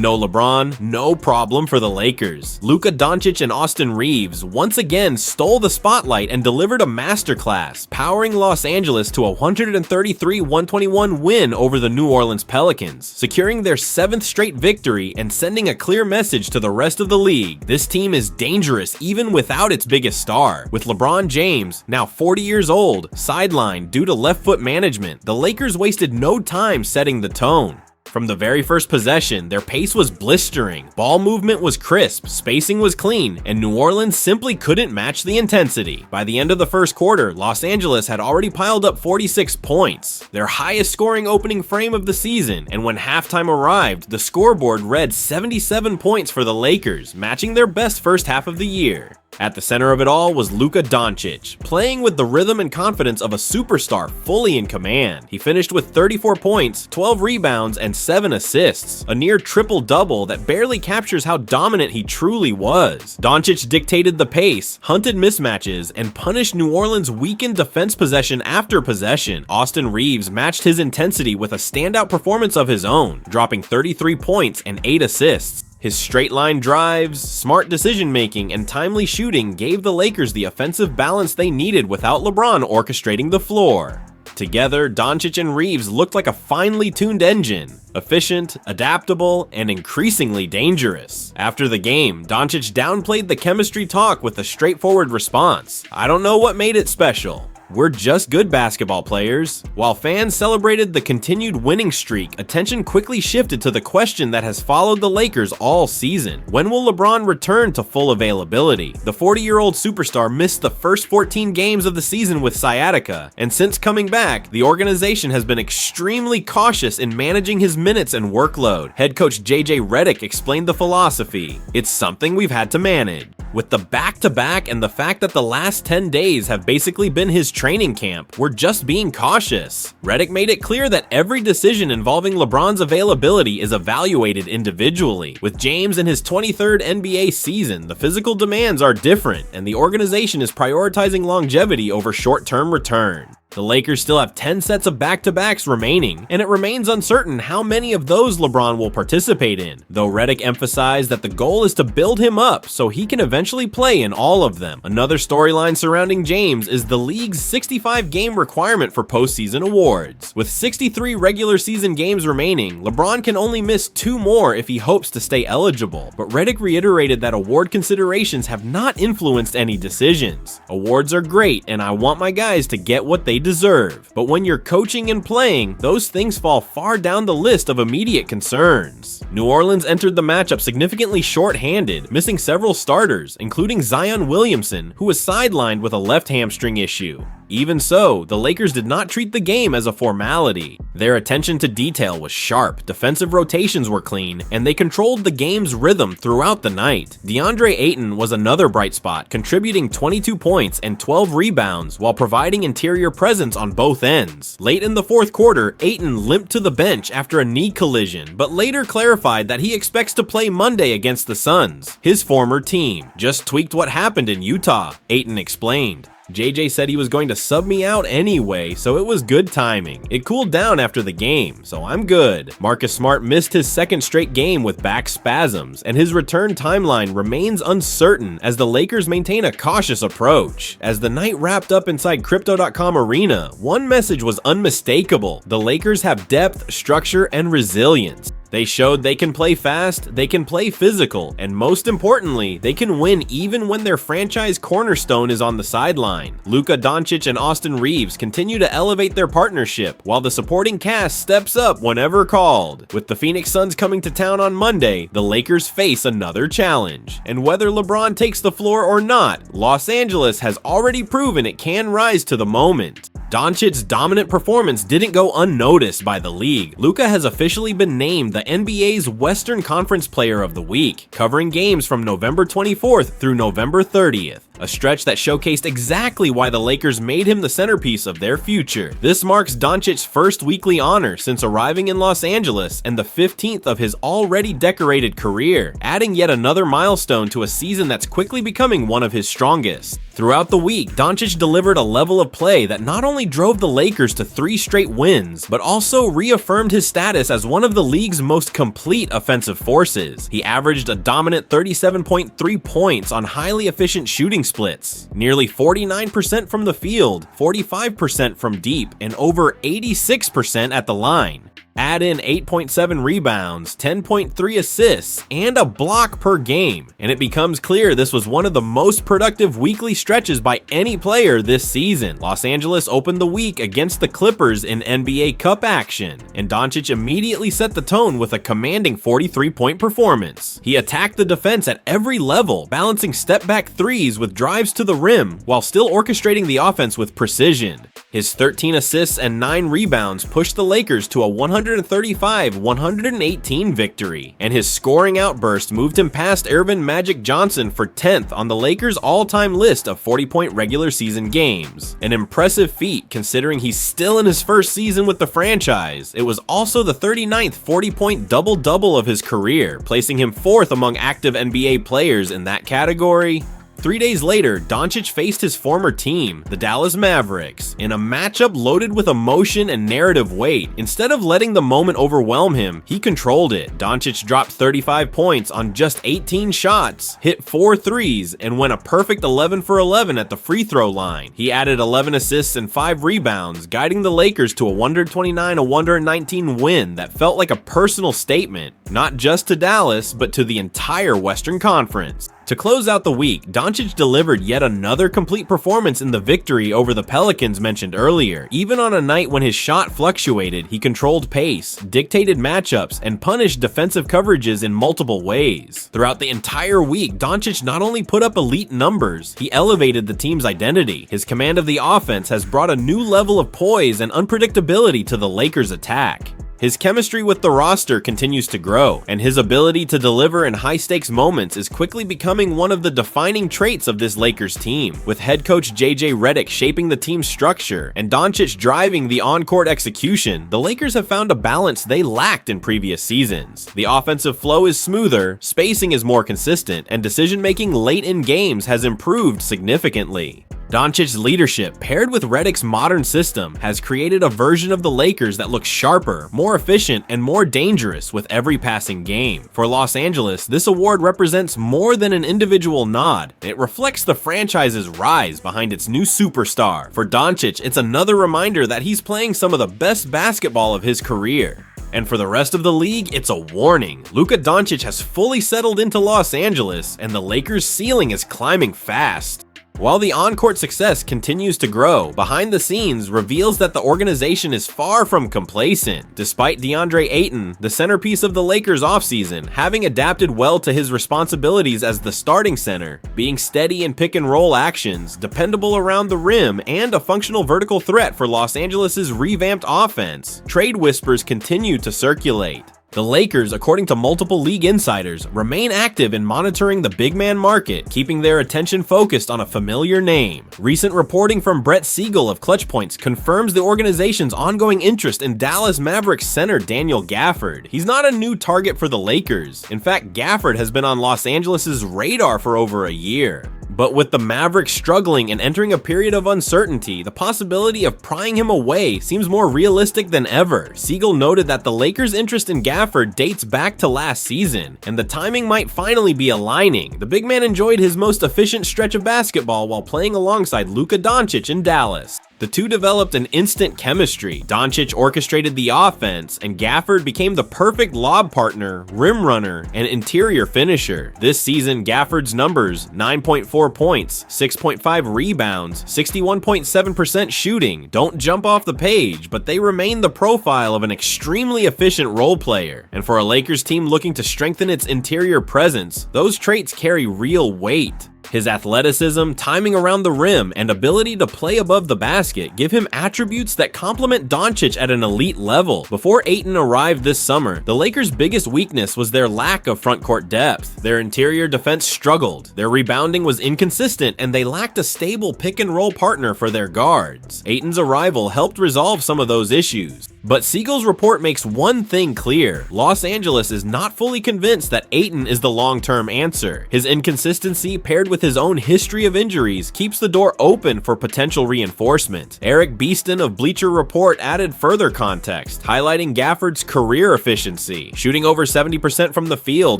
No LeBron, no problem for the Lakers. Luka, Dončić, and Austin Reeves once again stole the spotlight and delivered a masterclass, powering Los Angeles to a 133-121 win over the New Orleans Pelicans, securing their 7th straight victory and sending a clear message to the rest of the league. This team is dangerous even without its biggest star. With LeBron James, now 40 years old, sidelined due to left foot management, the Lakers wasted no time setting the tone. From the very first possession, their pace was blistering, ball movement was crisp, spacing was clean, and New Orleans simply couldn't match the intensity. By the end of the first quarter, Los Angeles had already piled up 46 points, their highest scoring opening frame of the season, and when halftime arrived, the scoreboard read 77 points for the Lakers, matching their best first half of the year. At the center of it all was Luka Dončić, playing with the rhythm and confidence of a superstar fully in command. He finished with 34 points, 12 rebounds, and 7 assists, a near triple-double that barely captures how dominant he truly was. Dončić dictated the pace, hunted mismatches, and punished New Orleans' weakened defense possession after possession. Austin Reeves matched his intensity with a standout performance of his own, dropping 33 points and 8 assists. His straight-line drives, smart decision-making, and timely shooting gave the Lakers the offensive balance they needed without LeBron orchestrating the floor. Together, Dončić and Reeves looked like a finely tuned engine, efficient, adaptable, and increasingly dangerous. After the game, Dončić downplayed the chemistry talk with a straightforward response. "I don't know what made it special. We're just good basketball players." While fans celebrated the continued winning streak, attention quickly shifted to the question that has followed the Lakers all season. When will LeBron return to full availability? The 40-year-old superstar missed the first 14 games of the season with sciatica, and since coming back, the organization has been extremely cautious in managing his minutes and workload. Head coach JJ Redick explained the philosophy. "It's something we've had to manage." With the back-to-back and the fact that the last 10 days have basically been his training camp, we're just being cautious. Redick made it clear that every decision involving LeBron's availability is evaluated individually. With James in his 23rd NBA season, the physical demands are different, and the organization is prioritizing longevity over short-term return. The Lakers still have 10 sets of back-to-backs remaining, and it remains uncertain how many of those LeBron will participate in, though Redick emphasized that the goal is to build him up so he can eventually play in all of them. Another storyline surrounding James is the league's 65-game requirement for postseason awards. With 63 regular season games remaining, LeBron can only miss 2 more if he hopes to stay eligible, but Redick reiterated that award considerations have not influenced any decisions. "Awards are great, and I want my guys to get what they deserve. But when you're coaching and playing, those things fall far down the list of immediate concerns." New Orleans entered the matchup significantly short-handed, missing several starters, including Zion Williamson, who was sidelined with a left hamstring issue. Even so, the Lakers did not treat the game as a formality. Their attention to detail was sharp, defensive rotations were clean, and they controlled the game's rhythm throughout the night. DeAndre Ayton was another bright spot, contributing 22 points and 12 rebounds while providing interior presence on both ends. Late in the fourth quarter, Ayton limped to the bench after a knee collision, but later clarified that he expects to play Monday against the Suns, his former team. "Just tweaked what happened in Utah," Ayton explained. JJ said he was going to sub me out anyway, so it was good timing. It cooled down after the game, so I'm good. Marcus Smart missed his 2nd straight game with back spasms, and his return timeline remains uncertain as the Lakers maintain a cautious approach. As the night wrapped up inside Crypto.com Arena, one message was unmistakable: the Lakers have depth, structure, and resilience. They showed they can play fast, they can play physical, and most importantly, they can win even when their franchise cornerstone is on the sideline. Luka Dončić and Austin Reeves continue to elevate their partnership, while the supporting cast steps up whenever called. With the Phoenix Suns coming to town on Monday, the Lakers face another challenge. And whether LeBron takes the floor or not, Los Angeles has already proven it can rise to the moment. Dončić's dominant performance didn't go unnoticed by the league. Luka has officially been named the NBA's Western Conference Player of the Week, covering games from November 24th through November 30th. a stretch that showcased exactly why the Lakers made him the centerpiece of their future. This marks Dončić's first weekly honor since arriving in Los Angeles and the 15th of his already decorated career, adding yet another milestone to a season that's quickly becoming one of his strongest. Throughout the week, Dončić delivered a level of play that not only drove the Lakers to 3 straight wins, but also reaffirmed his status as one of the league's most complete offensive forces. He averaged a dominant 37.3 points on highly efficient shooting splits, nearly 49% from the field, 45% from deep, and over 86% at the line. Add in 8.7 rebounds, 10.3 assists, and a block per game, and it becomes clear this was one of the most productive weekly stretches by any player this season. Los Angeles opened the week against the Clippers in NBA Cup action, and Dončić immediately set the tone with a commanding 43-point performance. He attacked the defense at every level, balancing step-back threes with drives to the rim, while still orchestrating the offense with precision. His 13 assists and 9 rebounds pushed the Lakers to a 135-118 victory, and his scoring outburst moved him past Earvin Magic Johnson for 10th on the Lakers' all-time list of 40-point regular season games. An impressive feat considering he's still in his first season with the franchise. It was also the 39th 40-point double-double of his career, placing him 4th among active NBA players in that category. 3 days later, Dončić faced his former team, the Dallas Mavericks, in a matchup loaded with emotion and narrative weight. Instead of letting the moment overwhelm him, he controlled it. Dončić dropped 35 points on just 18 shots, hit 4 threes, and went a perfect 11 for 11 at the free throw line. He added 11 assists and 5 rebounds, guiding the Lakers to a 129-119 win that felt like a personal statement, not just to Dallas, but to the entire Western Conference. To close out the week, Dončić delivered yet another complete performance in the victory over the Pelicans mentioned earlier. Even on a night when his shot fluctuated, he controlled pace, dictated matchups, and punished defensive coverages in multiple ways. Throughout the entire week, Dončić not only put up elite numbers, he elevated the team's identity. His command of the offense has brought a new level of poise and unpredictability to the Lakers' attack. His chemistry with the roster continues to grow, and his ability to deliver in high-stakes moments is quickly becoming one of the defining traits of this Lakers team. With head coach JJ Redick shaping the team's structure and Dončić driving the on-court execution, the Lakers have found a balance they lacked in previous seasons. The offensive flow is smoother, spacing is more consistent, and decision-making late in games has improved significantly. Dončić's leadership, paired with Redick's modern system, has created a version of the Lakers that looks sharper, more efficient, and more dangerous with every passing game. For Los Angeles, this award represents more than an individual nod. It reflects the franchise's rise behind its new superstar. For Dončić, it's another reminder that he's playing some of the best basketball of his career. And for the rest of the league, it's a warning. Luka Dončić has fully settled into Los Angeles, and the Lakers' ceiling is climbing fast. While the on-court success continues to grow, behind the scenes reveals that the organization is far from complacent. Despite DeAndre Ayton, the centerpiece of the Lakers offseason, having adapted well to his responsibilities as the starting center, being steady in pick-and-roll actions, dependable around the rim, and a functional vertical threat for Los Angeles' revamped offense, trade whispers continue to circulate. The Lakers, according to multiple league insiders, remain active in monitoring the big man market, keeping their attention focused on a familiar name. Recent reporting from Brett Siegel of Clutch Points confirms the organization's ongoing interest in Dallas Mavericks center Daniel Gafford. He's not a new target for the Lakers. In fact, Gafford has been on Los Angeles' radar for over a year. But with the Mavericks struggling and entering a period of uncertainty, the possibility of prying him away seems more realistic than ever. Siegel noted that the Lakers' interest in Gafford dates back to last season, and the timing might finally be aligning. The big man enjoyed his most efficient stretch of basketball while playing alongside Luka Dončić in Dallas. The two developed an instant chemistry. Dončić orchestrated the offense, and Gafford became the perfect lob partner, rim runner, and interior finisher. This season, Gafford's numbers: 9.4 points, 6.5 rebounds, 61.7% shooting, don't jump off the page, but they remain the profile of an extremely efficient role player. And for a Lakers team looking to strengthen its interior presence, those traits carry real weight. His athleticism, timing around the rim, and ability to play above the basket give him attributes that complement Dončić at an elite level. Before Ayton arrived this summer, the Lakers' biggest weakness was their lack of frontcourt depth. Their interior defense struggled, their rebounding was inconsistent, and they lacked a stable pick-and-roll partner for their guards. Ayton's arrival helped resolve some of those issues. But Siegel's report makes one thing clear: Los Angeles is not fully convinced that Ayton is the long-term answer. His inconsistency, paired with his own history of injuries, keeps the door open for potential reinforcement. Eric Beeston of Bleacher Report added further context, highlighting Gafford's career efficiency. Shooting over 70% from the field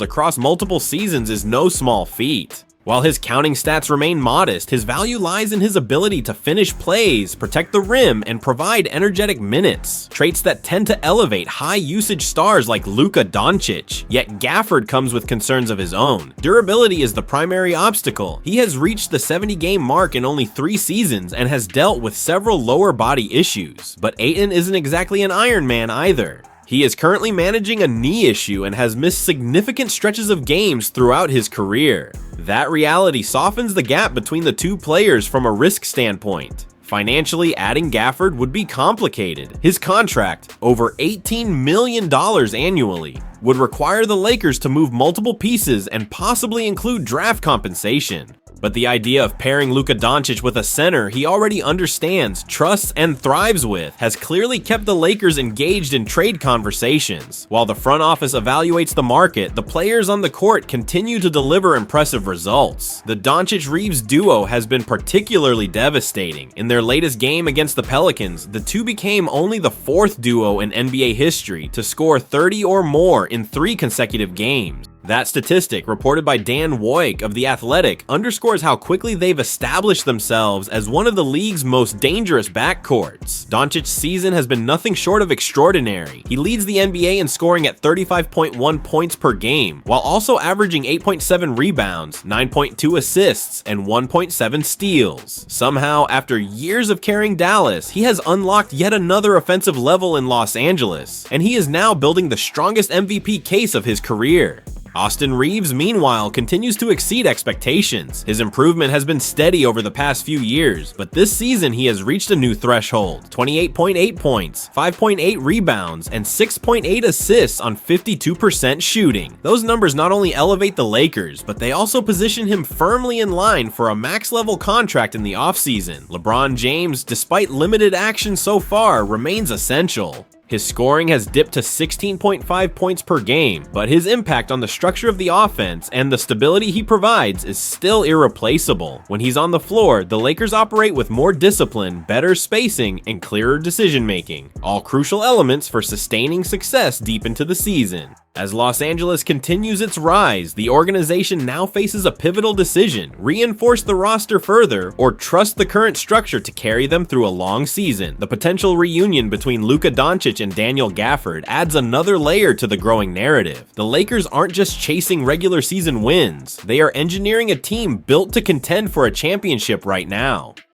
across multiple seasons is no small feat. While his counting stats remain modest, his value lies in his ability to finish plays, protect the rim, and provide energetic minutes, traits that tend to elevate high-usage stars like Luka Dončić. Yet Gafford comes with concerns of his own. Durability is the primary obstacle. He has reached the 70-game mark in only 3 seasons and has dealt with several lower body issues. But Ayton isn't exactly an Iron Man either. He is currently managing a knee issue and has missed significant stretches of games throughout his career. That reality softens the gap between the two players from a risk standpoint. Financially, adding Gafford would be complicated. His contract, over $18 million annually, would require the Lakers to move multiple pieces and possibly include draft compensation. But the idea of pairing Luka Dončić with a center he already understands, trusts, and thrives with has clearly kept the Lakers engaged in trade conversations. While the front office evaluates the market, the players on the court continue to deliver impressive results. The Dončić-Reeves duo has been particularly devastating. In their latest game against the Pelicans, the two became only the 4th duo in NBA history to score 30 or more in 3 consecutive games. That statistic, reported by Dan Woik of The Athletic, underscores how quickly they've established themselves as one of the league's most dangerous backcourts. Dončic's season has been nothing short of extraordinary. He leads the NBA in scoring at 35.1 points per game, while also averaging 8.7 rebounds, 9.2 assists, and 1.7 steals. Somehow, after years of carrying Dallas, he has unlocked yet another offensive level in Los Angeles, and he is now building the strongest MVP case of his career. Austin Reeves, meanwhile, continues to exceed expectations. His improvement has been steady over the past few years, but this season he has reached a new threshold: 28.8 points, 5.8 rebounds, and 6.8 assists on 52% shooting. Those numbers not only elevate the Lakers, but they also position him firmly in line for a max-level contract in the offseason. LeBron James, despite limited action so far, remains essential. His scoring has dipped to 16.5 points per game, but his impact on the structure of the offense and the stability he provides is still irreplaceable. When he's on the floor, the Lakers operate with more discipline, better spacing, and clearer decision-making, all crucial elements for sustaining success deep into the season. As Los Angeles continues its rise, the organization now faces a pivotal decision: reinforce the roster further or trust the current structure to carry them through a long season. The potential reunion between Luka Dončić and Daniel Gafford adds another layer to the growing narrative. The Lakers aren't just chasing regular season wins, they are engineering a team built to contend for a championship right now.